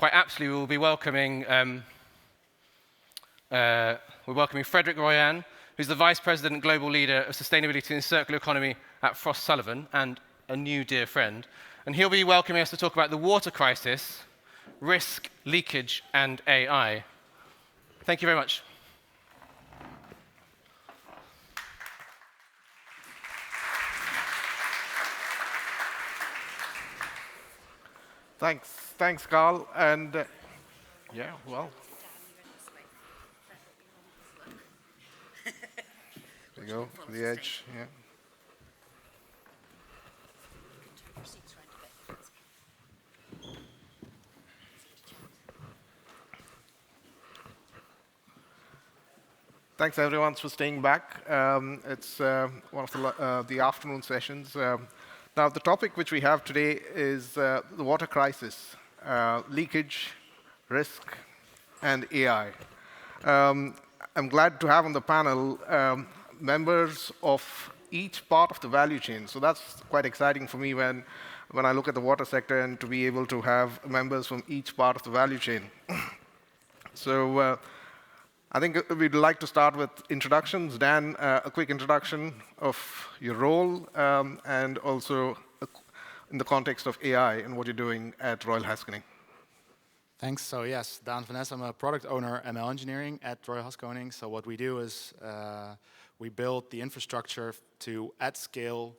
quite aptly, we will be welcoming Frederick Royan, who's the Vice President and Global Leader of Sustainability and Circular Economy at Frost Sullivan, and a new dear friend. And he'll be welcoming us to talk about the water crisis, risk, leakage, and AI. Thank you very much. Thanks, Carl. And yeah, well, there you go, to the edge. Yeah. Thanks, everyone, for staying back. It's one of the afternoon sessions. Now, the topic which we have today is the water crisis, leakage, risk, and AI. I'm glad to have on the panel members of each part of the value chain. So that's quite exciting for me when I look at the water sector and to be able to have members from each part of the value chain. So I think we'd like to start with introductions. Dan, a quick introduction of your role and also in the context of AI and what you're doing at Royal Haskoning. Thanks. So yes, Dan Van Ness, I'm a product owner, ML engineering at Royal Haskoning. So what we do is we build the infrastructure to, at scale,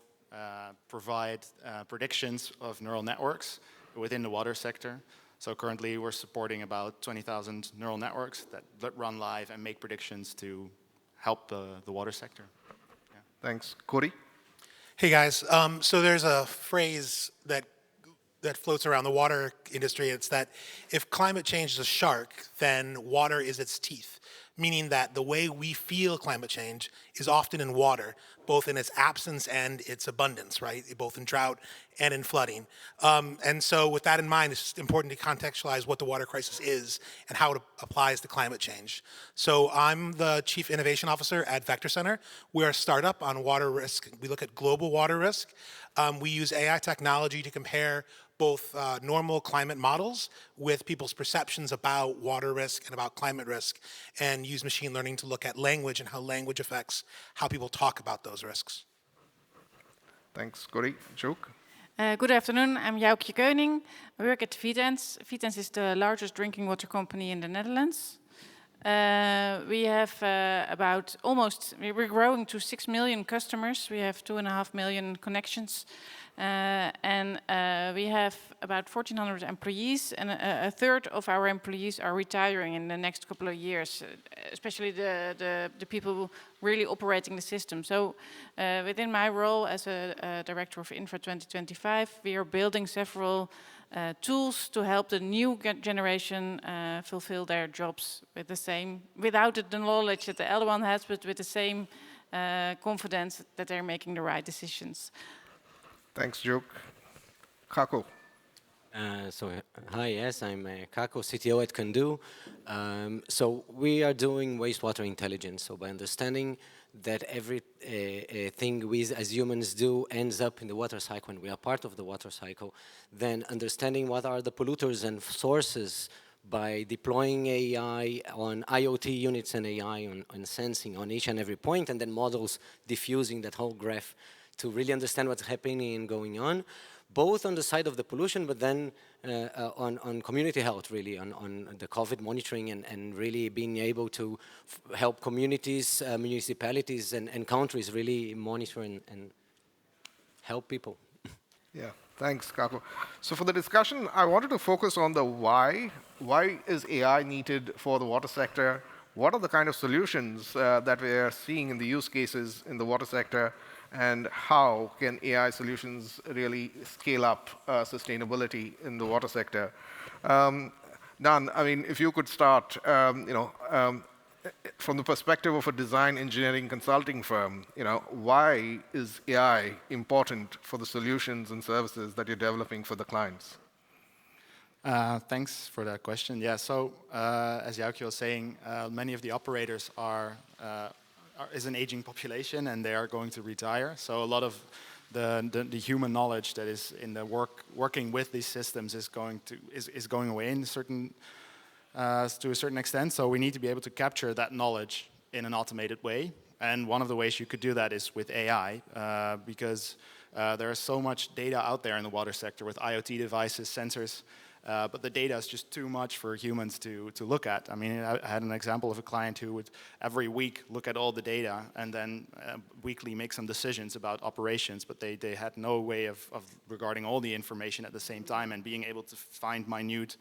provide predictions of neural networks within the water sector. So currently we're supporting about 20,000 neural networks that run live and make predictions to help the water sector. Yeah. Thanks. Corey? Hey guys, so there's a phrase that floats around the water industry. It's that if climate change is a shark, then water is its teeth, meaning that the way we feel climate change is often in water, both in its absence and its abundance, right? Both in drought and in flooding. And so with that in mind, it's just important to contextualize what the water crisis is and how it applies to climate change. So I'm the Chief Innovation Officer at Vector Center. We're a startup on water risk. We look at global water risk. We use AI technology to compare both normal climate models with people's perceptions about water risk and about climate risk, and use machine learning to look at language and how language affects how people talk about those risks. Thanks, Corey. Joke? Good afternoon, I'm Joukje Keuning. I work at Vitens. Vitens is the largest drinking water company in the Netherlands. We have we're growing to 6 million customers. We have 2.5 million connections. And we have about 1,400 employees, and a third of our employees are retiring in the next couple of years, especially the people really operating the system. So within my role as a director of Infra 2025, we are building several tools to help the new generation fulfill their jobs without the knowledge that the elder one has, but with the same confidence that they're making the right decisions. Thanks, Joke. Kako. Hi, yes, I'm Kako, CTO at Candu. So we are doing wastewater intelligence. So by understanding that every thing we as humans do ends up in the water cycle, and we are part of the water cycle, then understanding what are the polluters and sources by deploying AI on IoT units and AI on sensing on each and every point, and then models diffusing that whole graph to really understand what's happening and going on, both on the side of the pollution, but then on community health, really, on the COVID monitoring and really being able to help communities, municipalities, and countries really monitor and help people. Yeah, thanks, Kako. So for the discussion, I wanted to focus on the why. Why is AI needed for the water sector? What are the kind of solutions that we are seeing in the use cases in the water sector? And how can AI solutions really scale up sustainability in the water sector? Dan, I mean, if you could start, from the perspective of a design engineering consulting firm, why is AI important for the solutions and services that you're developing for the clients? Thanks for that question. Yeah, so as Joukje was saying, many of the operators is an aging population and they are going to retire. So a lot of the human knowledge that is in the working with these systems is going away in to a certain extent. So we need to be able to capture that knowledge in an automated way. And one of the ways you could do that is with AI, because there is so much data out there in the water sector with IoT devices, sensors, but the data is just too much for humans to look at. I mean, I had an example of a client who would every week look at all the data and then weekly make some decisions about operations, but they had no way of regarding all the information at the same time and being able to find minute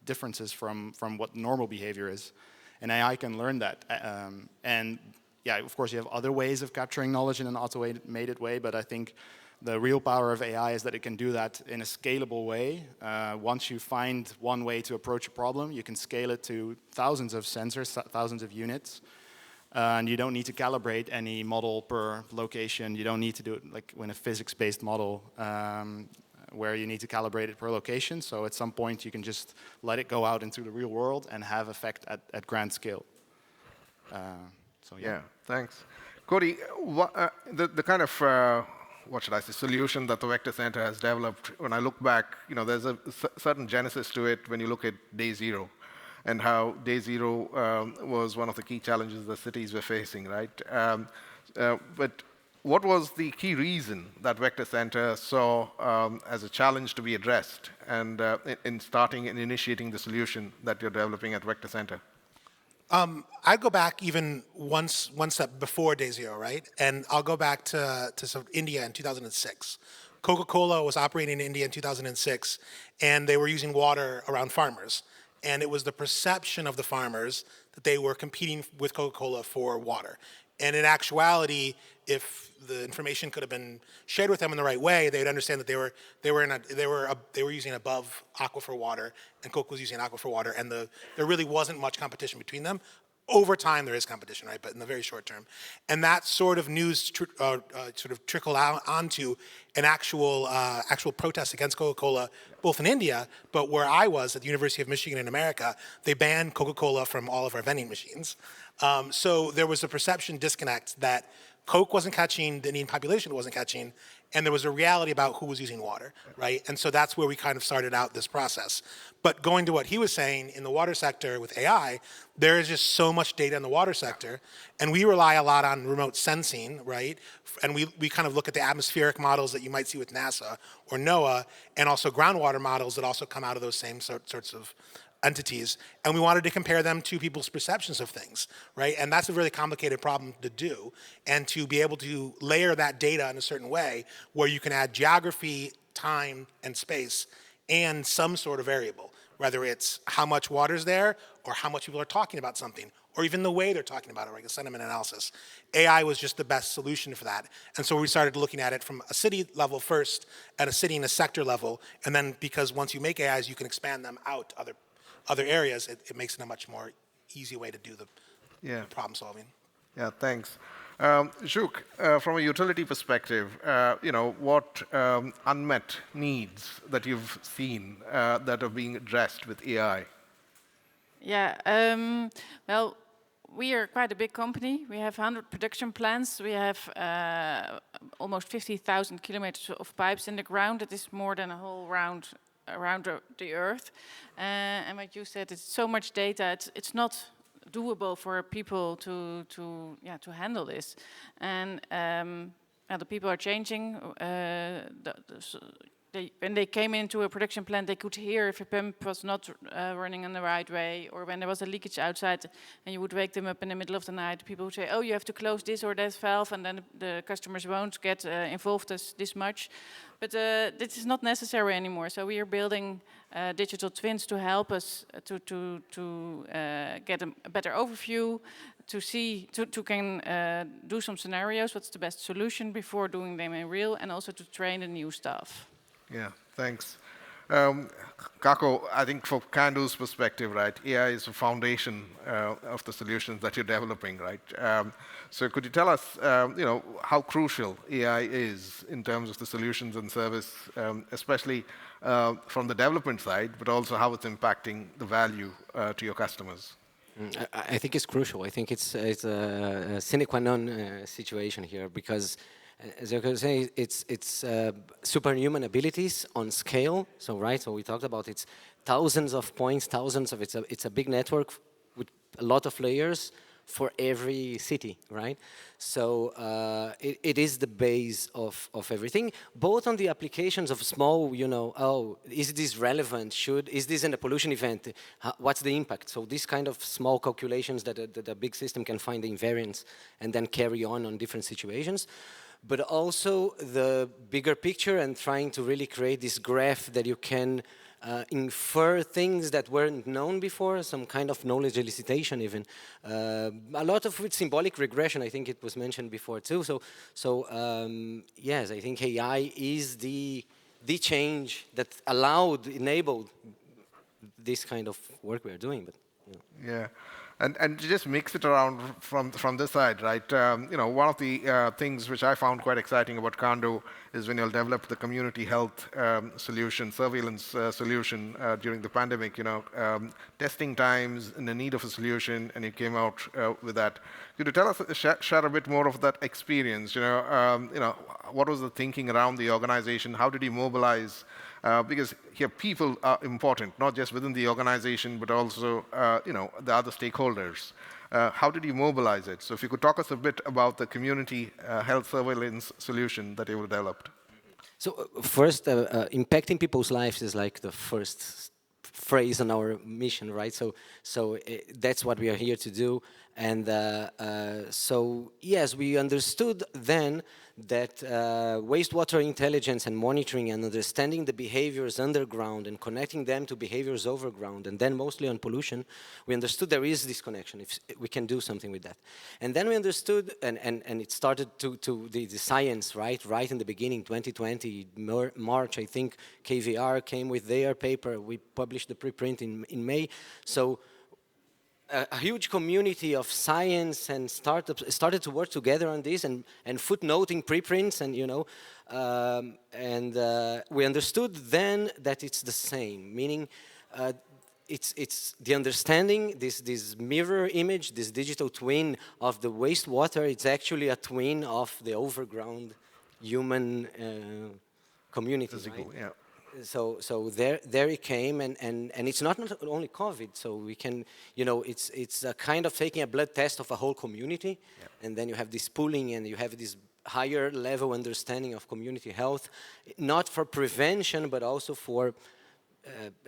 differences from what normal behavior is. And AI can learn that. And yeah, of course, you have other ways of capturing knowledge in an automated way, but I think the real power of AI is that it can do that in a scalable way. Once you find one way to approach a problem, you can scale it to thousands of sensors, thousands of units, and you don't need to calibrate any model per location. You don't need to do it like in a physics-based model where you need to calibrate it per location. So at some point, you can just let it go out into the real world and have effect at grand scale. So yeah, thanks. Cody, the kind of what should I say, solution that the Vector Center has developed, when I look back, there's a certain genesis to it when you look at day zero and how day zero was one of the key challenges the cities were facing, right? But what was the key reason that Vector Center saw as a challenge to be addressed and in starting and initiating the solution that you're developing at Vector Center? I'd go back even one step before day zero, right? And I'll go back to sort of India in 2006. Coca-Cola was operating in India in 2006, and they were using water around farmers. And it was the perception of the farmers that they were competing with Coca-Cola for water. And in actuality, if the information could have been shared with them in the right way, they would understand that they were using above aquifer water, and Coke was using aquifer water, and there really wasn't much competition between them. Over time, there is competition, right? But in the very short term, and that sort of news sort of trickled out onto an actual protest against Coca-Cola, both in India, but where I was at the University of Michigan in America, they banned Coca-Cola from all of our vending machines. So there was a perception disconnect that Coke wasn't catching, the Indian population wasn't catching, and there was a reality about who was using water, right? And so that's where we kind of started out this process. But going to what he was saying, in the water sector with AI, there is just so much data in the water sector, and we rely a lot on remote sensing, right? And we kind of look at the atmospheric models that you might see with NASA or NOAA, and also groundwater models that also come out of those same sorts of entities, and we wanted to compare them to people's perceptions of things, right? And that's a really complicated problem to do, and to be able to layer that data in a certain way where you can add geography, time, and space, and some sort of variable, whether it's how much water's there, or how much people are talking about something, or even the way they're talking about it, like a sentiment analysis. AI was just the best solution for that. And so we started looking at it from a city level first, at a city and a sector level, and then because once you make AIs, you can expand them out to other areas, it makes it a much more easy way to do the problem solving. Yeah, thanks. Zhuk, from a utility perspective, what unmet needs that you've seen that are being addressed with AI? Yeah, well, we are quite a big company. We have 100 production plants. We have almost 50,000 kilometers of pipes in the ground. It is more than a whole round around the Earth. And what you said, it's so much data, it's not doable for people to handle this. And the people are changing. When they came into a production plant, they could hear if a pump was not running in the right way, or when there was a leakage outside, and you would wake them up in the middle of the night. People would say, "Oh, you have to close this or that valve," and then the customers won't get involved this much. But this is not necessary anymore. So we are building digital twins to help us to get a better overview, to can do some scenarios. What's the best solution before doing them in real, and also to train the new staff. Yeah, thanks. Kako, I think from Cando's perspective, right, AI is the foundation of the solutions that you're developing, right? So could you tell us, how crucial AI is in terms of the solutions and service, especially from the development side, but also how it's impacting the value to your customers? I think it's crucial. I think it's a sine qua non situation here, because As you can say, it's superhuman abilities on scale. So right, so we talked about it's thousands of points, thousands of it's a big network with a lot of layers for every city, right? So it is the base of everything, both on the applications of small, oh, is this relevant? Is this in a pollution event? What's the impact? So these kind of small calculations that a big system can find the invariance and then carry on different situations. But also the bigger picture and trying to really create this graph that you can infer things that weren't known before, some kind of knowledge elicitation even. A lot of with symbolic regression, I think it was mentioned before too. So yes, I think AI is the change that enabled this kind of work we are doing. But Yeah. And to just mix it around from this side, right? One of the things which I found quite exciting about Kando is when you'll develop the community health solution, surveillance solution during the pandemic, testing times and the need of a solution, and you came out with that. Could you tell us, share a bit more of that experience? What was the thinking around the organization? How did you mobilize? Because here people are important, not just within the organization, but also the other stakeholders. How did you mobilize it? So if you could talk us a bit about the community health surveillance solution that you developed. So first, impacting people's lives is like the first phrase on our mission, right? So that's what we are here to do. And so yes, we understood then that wastewater intelligence and monitoring and understanding the behaviors underground and connecting them to behaviors overground, and then mostly on pollution, we understood there is this connection, if we can do something with that. And then we understood, and it started to the science, right in the beginning, 2020, March, I think, KVR came with their paper, we published the preprint in May. So a huge community of science and startups started to work together on this and footnoting preprints and we understood then that it's the same, meaning it's the understanding, this mirror image, this digital twin of the wastewater, it's actually a twin of the overground human community, right? Yeah. So there it came, and it's not only COVID. So we can, it's a kind of taking a blood test of a whole community, and then you have this pooling, and you have this higher level understanding of community health, not for prevention, but also for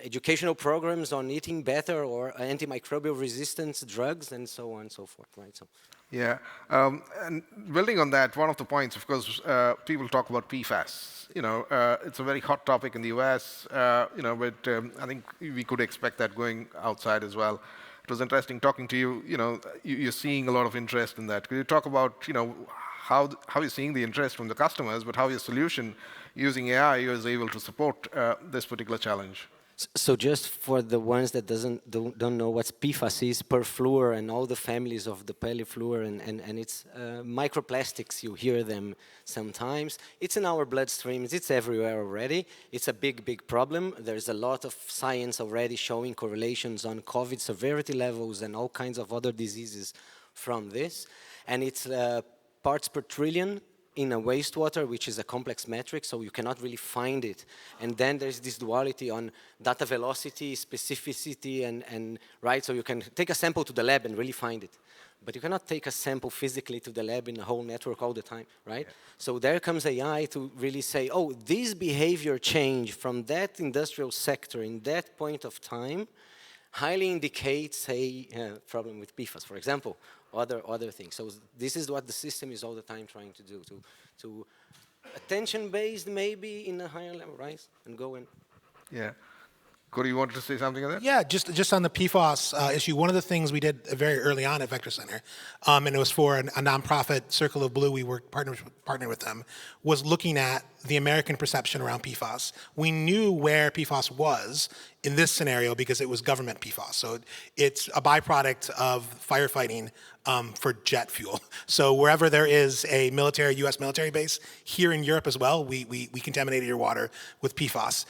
educational programs on eating better or antimicrobial resistance drugs and so on and so forth, right? So. Yeah, and building on that, one of the points, of course, people talk about PFAS. It's a very hot topic in the US, but I think we could expect that going outside as well. It was interesting talking to you. You're seeing a lot of interest in that. Could you talk about, how you're seeing the interest from the customers, but how your solution using AI is able to support this particular challenge? So just for the ones that don't know what PFAS is, perfluor and all the families of the polyfluor and it's microplastics, you hear them sometimes. It's in our bloodstreams, it's everywhere already. It's a big problem. There's a lot of science already showing correlations on COVID severity levels and all kinds of other diseases from this. And it's parts per trillion in a wastewater, which is a complex metric, so you cannot really find it. And then there's this duality on data velocity, specificity, and right, so you can take a sample to the lab and really find it. But you cannot take a sample physically to the lab in a whole network all the time, right? Yeah. So there comes AI to really say, oh, this behavior change from that industrial sector in that point of time highly indicates a problem with PFAS, for example, other things. So this is what the system is all the time trying to do, to attention-based maybe in a higher level, right? And go in. Yeah. Cody, you wanted to say something on that? Yeah, just on the PFAS issue, one of the things we did very early on at Vector Center, and it was for a nonprofit, Circle of Blue, we were partnered with them, was looking at the American perception around PFAS. We knew where PFAS was in this scenario because it was government PFAS. So it's a byproduct of firefighting for jet fuel. So wherever there is a U.S. military base, here in Europe as well, we contaminated your water with PFAS.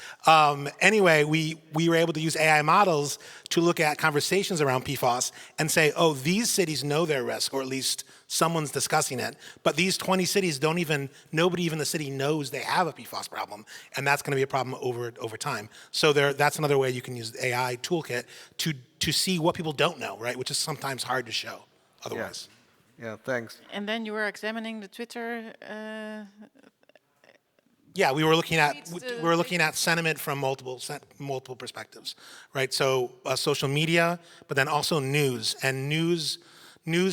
Anyway, we were able to use AI models to look at conversations around PFAS and say, oh, these cities know their risk, or at least someone's discussing it, but these 20 cities nobody even in the city knows they have a PFAS problem, and that's going to be a problem over time. So that's another way you can use the AI toolkit to see what people don't know, right? Which is sometimes hard to show otherwise. Yeah, thanks. And then you were examining the Twitter. Yeah, we were looking at Tweets, sentiment from multiple perspectives, right? So social media, but then also news, and news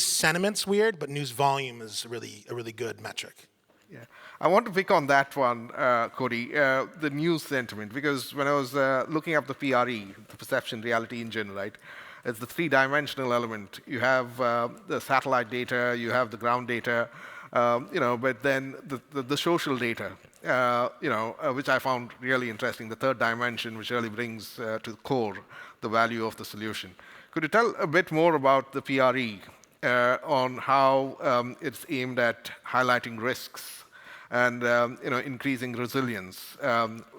sentiment's weird, but news volume is a really good metric. Yeah, I want to pick on that one, Cody, the news sentiment, because when I was looking up the PRE, the Perception Reality Engine, right, it's the three-dimensional element. You have the satellite data, you have the ground data, but then the social data, which I found really interesting, the third dimension, which really brings to the core the value of the solution. Could you tell a bit more about the PRE on how it's aimed at highlighting risks and increasing resilience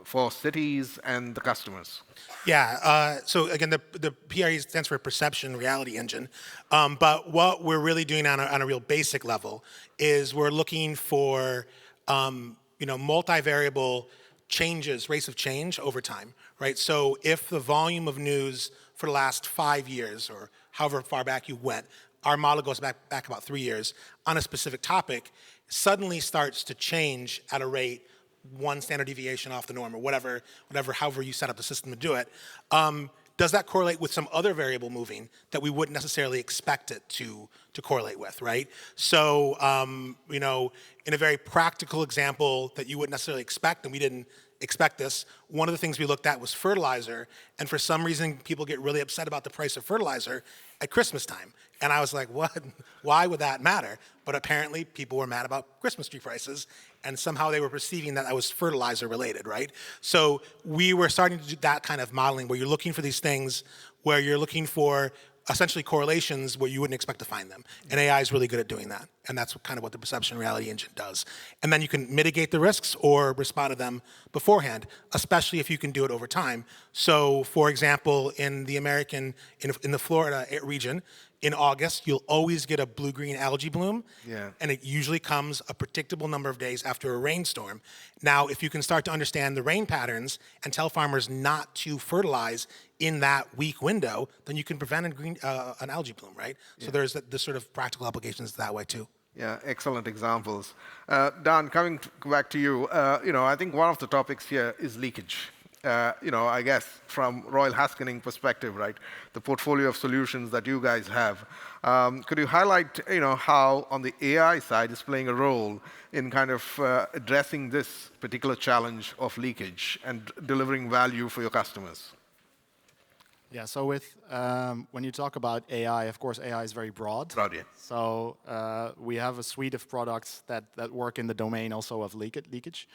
for cities and the customers? Yeah, so again, the PRE stands for Perception Reality Engine. But what we're really doing on a real basic level is we're looking for multivariable changes, rates of change over time, right? So if the volume of news for the last 5 years, or however far back you went, our model goes back about 3 years, on a specific topic, suddenly starts to change at a rate 1 standard deviation off the norm, or however you set up the system to do it, does that correlate with some other variable moving that we wouldn't necessarily expect it to correlate with, right? So, in a very practical example that you wouldn't necessarily expect, and we didn't expect this, one of the things we looked at was fertilizer, and for some reason people get really upset about the price of fertilizer at Christmas time. And I was like, what? Why would that matter? But apparently people were mad about Christmas tree prices, and somehow they were perceiving that was fertilizer related, right? So we were starting to do that kind of modeling where you're looking for these things, where you're looking for essentially correlations where you wouldn't expect to find them. And AI is really good at doing that. And that's kind of what the Perception Reality Engine does. And then you can mitigate the risks or respond to them beforehand, especially if you can do it over time. So for example, in the Florida region, in August, you'll always get a blue-green algae bloom, and it usually comes a predictable number of days after a rainstorm. Now, if you can start to understand the rain patterns and tell farmers not to fertilize in that week window, then you can prevent an algae bloom, right? So there's the sort of practical applications that way too. Yeah, excellent examples. Dan, coming back to you, I think one of the topics here is leakage. I guess from Royal Haskoning perspective, right, the portfolio of solutions that you guys have, could you highlight, how on the AI side is playing a role in kind of addressing this particular challenge of leakage and delivering value for your customers? Yeah, so when you talk about AI, of course, AI is very broad. Broad, yeah. So we have a suite of products that work in the domain also of leakage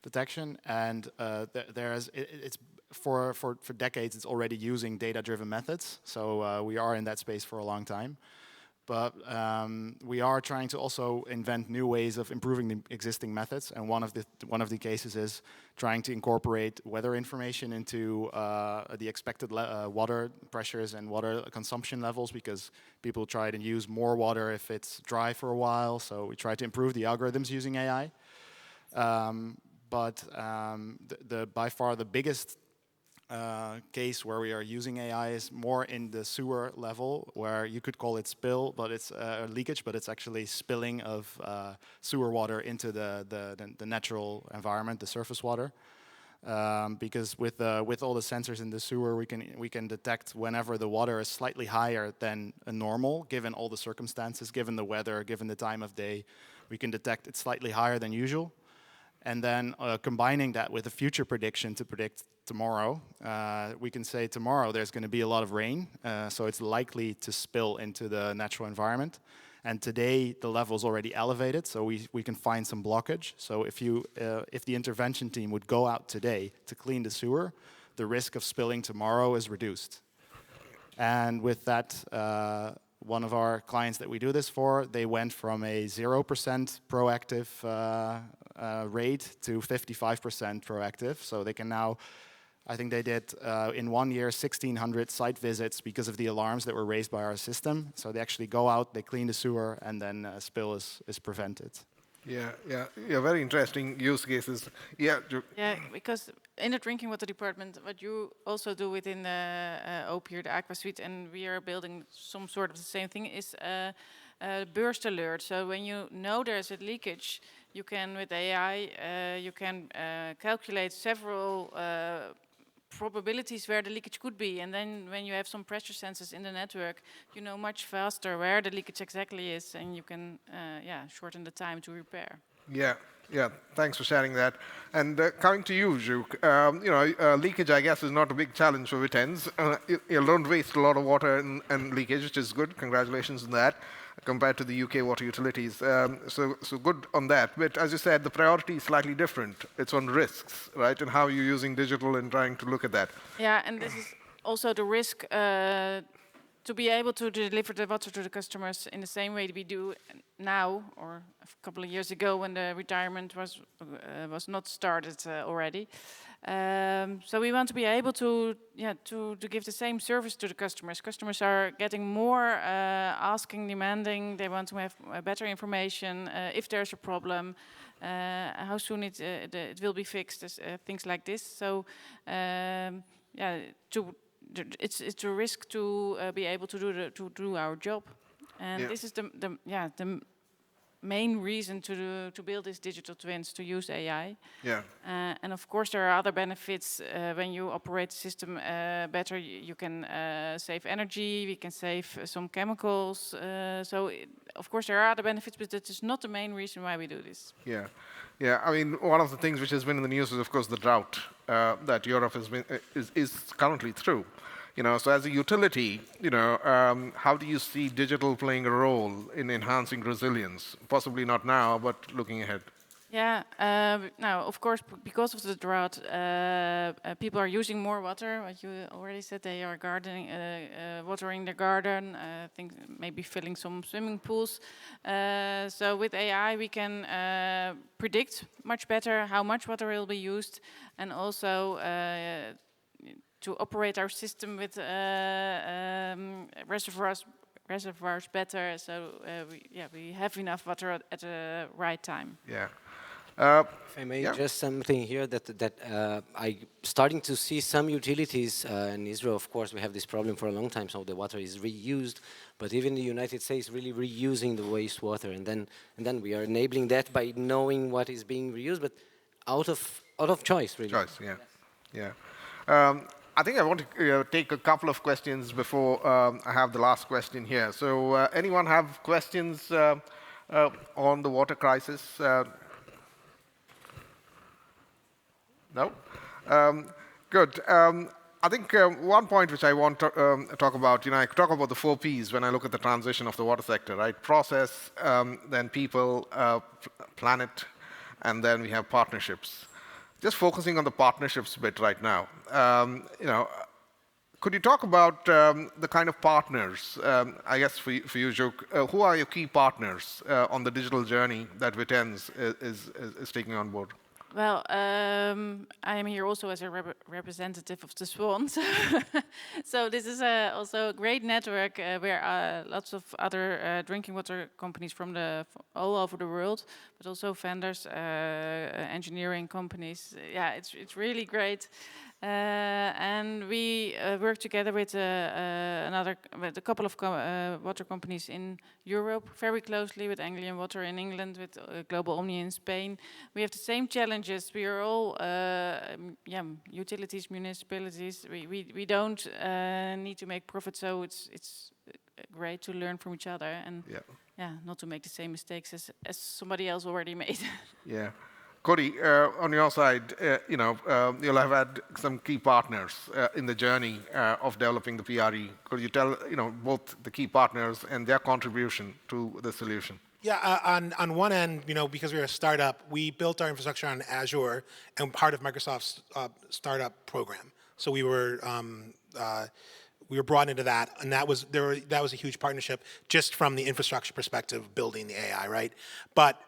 detection, and it's for decades it's already using data-driven methods. So we are in that space for a long time, but we are trying to also invent new ways of improving the existing methods. And one of the cases is trying to incorporate weather information into the expected water pressures and water consumption levels, because people try to use more water if it's dry for a while. So we try to improve the algorithms using AI. But by far the biggest case where we are using AI is more in the sewer level, where you could call it spill, but it's leakage, but it's actually spilling of sewer water into the natural environment, the surface water. Because with all the sensors in the sewer, we can detect whenever the water is slightly higher than a normal, given all the circumstances, given the weather, given the time of day, we can detect it slightly higher than usual. And then combining that with a future prediction to predict tomorrow, we can say tomorrow there's going to be a lot of rain, so it's likely to spill into the natural environment. And today the level is already elevated, so we can find some blockage. So if the intervention team would go out today to clean the sewer, the risk of spilling tomorrow is reduced. And with that, one of our clients that we do this for, they went from a 0% proactive rate to 55% proactive. So they can now, I think they did in 1 year 1,600 site visits because of the alarms that were raised by our system. So they actually go out, they clean the sewer, and then a spill is prevented. Yeah, very interesting use cases. Yeah, Yeah, because in the drinking water department, what you also do within the OP here, the Aqua Suite, and we are building some sort of the same thing, is burst alert. So when you know there's a leakage, you can, with AI, you can calculate several probabilities where the leakage could be, and then when you have some pressure sensors in the network, you know much faster where the leakage exactly is, and you can shorten the time to repair. Yeah. Thanks for sharing that. And coming to you, Juk, leakage, I guess, is not a big challenge for Vitens. You don't waste a lot of water and leakage, which is good. Congratulations on that, compared to the UK water utilities. So good on that. But as you said, the priority is slightly different. It's on risks, right? And how you're using digital and trying to look at that. Yeah, and this is also the risk to be able to deliver the water to the customers in the same way we do now, or a couple of years ago when the retirement was not started already. So we want to be able to give the same service to the customers. Customers are getting more asking, demanding. They want to have better information if there's a problem, how soon it will be fixed, things like this. So it's a risk to be able to do our job, and this is the main reason to build these digital twins, to use AI. Yeah. And of course there are other benefits when you operate the system better. You can save energy, we can save some chemicals. Of course there are other benefits, but that is not the main reason why we do this. Yeah. I mean, one of the things which has been in the news is, of course, the drought that Europe is currently through. So as a utility, how do you see digital playing a role in enhancing resilience? Possibly not now, but looking ahead. Yeah. Now, of course, because of the drought, people are using more water. What you already said, they are gardening, watering their garden. I think maybe filling some swimming pools. So with AI, we can predict much better how much water will be used, and also to operate our system with reservoirs better. So we have enough water at the right time. Yeah. If I may, just something here that I starting to see some utilities in Israel. Of course, we have this problem for a long time, so the water is reused. But even the United States really reusing the wastewater, and then we are enabling that by knowing what is being reused, but out of choice, really. Yeah. I think I want to take a couple of questions before I have the last question here. So, anyone have questions on the water crisis? No? Good. I think one point which I want to talk about, I talk about the 4 Ps when I look at the transition of the water sector, right? Process, then people, planet, and then we have partnerships. Just focusing on the partnerships bit right now. Could you talk about the kind of partners, I guess for you, Juk, who are your key partners on the digital journey that Vitens is taking on board? Well, I am here also as a representative of the Swan. So this is also a great network where lots of other drinking water companies from all over the world, but also vendors, engineering companies. Yeah, it's really great. And we work together with a couple of water companies in Europe, very closely with Anglian Water in England, with Global Omni in Spain. We have the same challenges. We are all utilities, municipalities. We don't need to make profit, so it's great to learn from each other and not to make the same mistakes as somebody else already made. Yeah. Cody, on your side, you'll have had some key partners in the journey of developing the PRE. Could you tell, both the key partners and their contribution to the solution? Yeah, on one end, because we were a startup, we built our infrastructure on Azure and part of Microsoft's startup program. So we were we were brought into that, and that was a huge partnership just from the infrastructure perspective of building the AI, right? But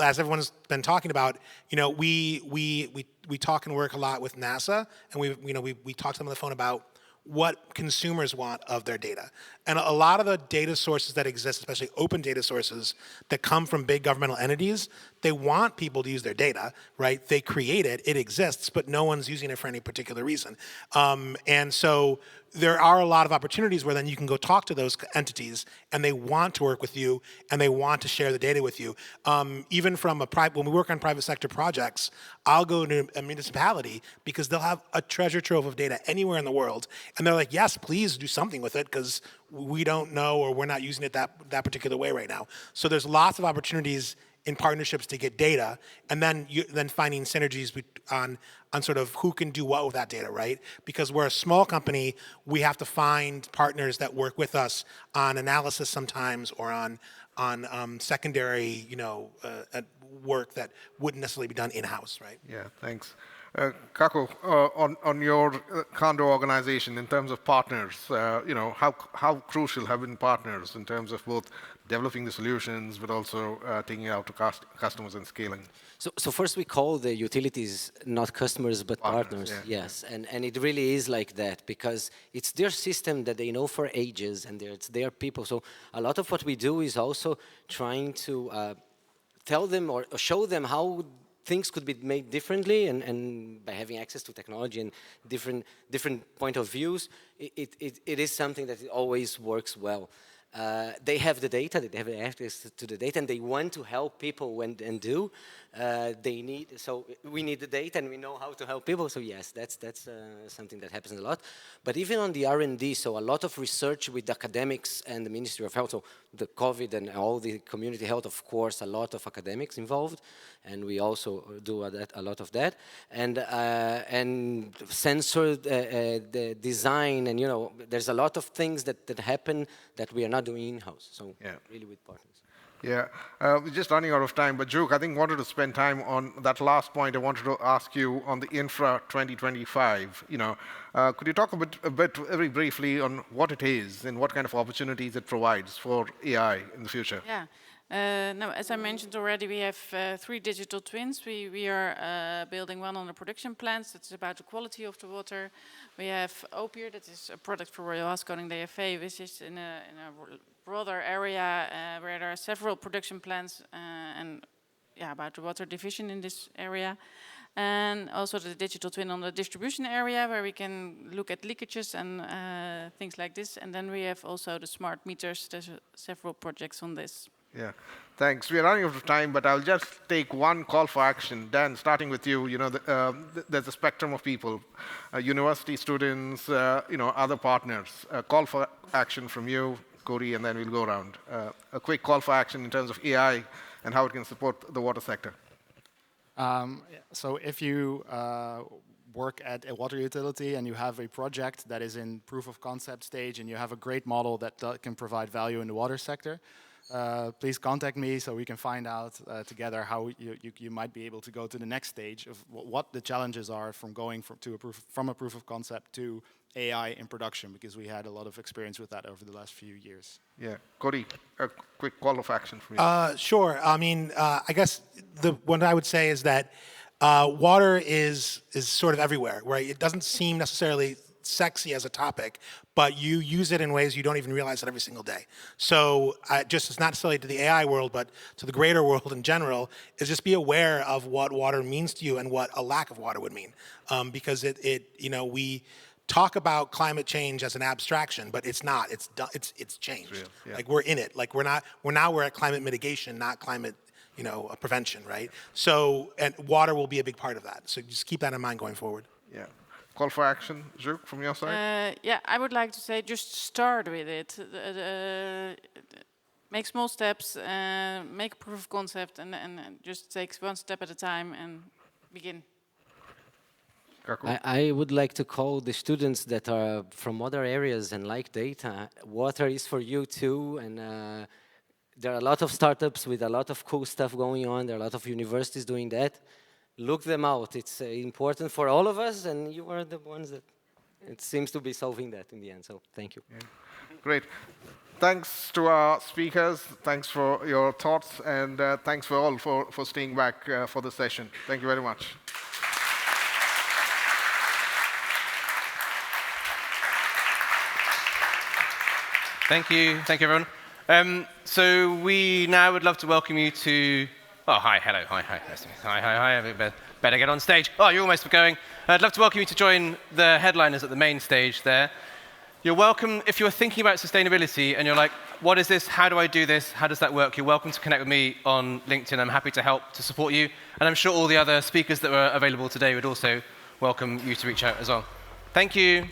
as everyone's been talking about, we talk and work a lot with NASA, and we talk to them on the phone about what consumers want of their data. And a lot of the data sources that exist, especially open data sources that come from big governmental entities, they want people to use their data, right? They create it, it exists, but no one's using it for any particular reason. And so there are a lot of opportunities where then you can go talk to those entities and they want to work with you and they want to share the data with you. Even from when we work on private sector projects, I'll go to a municipality because they'll have a treasure trove of data anywhere in the world. And they're like, yes, please do something with it because we don't know or we're not using it that particular way right now. So there's lots of opportunities in partnerships to get data, and then finding synergies on sort of who can do what with that data, right? Because we're a small company, we have to find partners that work with us on analysis sometimes, or on secondary, work that wouldn't necessarily be done in-house, right? Yeah, thanks. Kako, on your condo organization, in terms of partners, how crucial have been partners in terms of both developing the solutions, but also taking it out to customers and scaling? So first we call the utilities not customers, but partners. Yeah. Yes, and it really is like that because it's their system that they know for ages, and it's their people. So a lot of what we do is also trying to tell them or show them how things could be made differently, and by having access to technology and different point of views, it is something that always works well. They have the data, they have access to the data, and they want to help people and do. So we need the data, and we know how to help people. So yes, that's something that happens a lot. But even on the R&D, so a lot of research with academics and the Ministry of Health. So the COVID and all the community health, of course, a lot of academics involved, and we also do a lot of that. And sensor the design, and there's a lot of things that happen that we are not doing in-house. So really with partners. Yeah, we're just running out of time, but Juk, I think wanted to spend time on that last point. I wanted to ask you on the Infra 2025. Could you talk a bit very briefly on what it is and what kind of opportunities it provides for AI in the future? Yeah. Now, as I mentioned already, we have 3 digital twins. We are building one on the production plants. That's about the quality of the water. We have Opier, that is a product for Royal Haskoning DFV, which is in a broader area where there are several production plants and about the water division in this area. And also the digital twin on the distribution area, where we can look at leakages and things like this. And then we have also the smart meters. There's several projects on this. Yeah, thanks. We're running out of time, but I'll just take one call for action. Dan, starting with you, there's a spectrum of people, university students, other partners. A call for action from you, Corey, and then we'll go around. A quick call for action in terms of AI and how it can support the water sector. So if you work at a water utility and you have a project that is in proof of concept stage and you have a great model that can provide value in the water sector, please contact me so we can find out together how you might be able to go to the next stage of what the challenges are from going from a proof of concept to AI in production, because we had a lot of experience with that over the last few years. Yeah, Cody, a quick call of action from you. Sure. I mean, I guess what I would say is that water is sort of everywhere, right? It doesn't seem necessarily sexy as a topic, but you use it in ways you don't even realize it every single day. So just it's not necessarily to the AI world, but to the greater world in general, is just be aware of what water means to you and what a lack of water would mean. Because we talk about climate change as an abstraction, but it's not. It's changed. Real, yeah. Like we're in it. Like we're at climate mitigation, not climate prevention, right? So, and water will be a big part of that. So just keep that in mind going forward. Yeah. Call for action, Juk, from your side? I would like to say just start with it. Make small steps, make a proof of concept, and just take one step at a time and begin. I would like to call the students that are from other areas and like data. Water is for you too, and there are a lot of startups with a lot of cool stuff going on. There are a lot of universities doing that. Look them out. It's important for all of us, and you are the ones that it seems to be solving that in the end. So thank you. Great. Thanks to our speakers. Thanks for your thoughts. And thanks for all for staying back for the session. Thank you very much. Thank you, everyone. So we now would love to welcome you to. Oh, hi, hello, hi. Nice to meet you. Hi. Better get on stage. Oh, you're almost going. I'd love to welcome you to join the headliners at the main stage there. You're welcome if you're thinking about sustainability and you're like, what is this? How do I do this? How does that work? You're welcome to connect with me on LinkedIn. I'm happy to help to support you, and I'm sure all the other speakers that were available today would also welcome you to reach out as well. Thank you.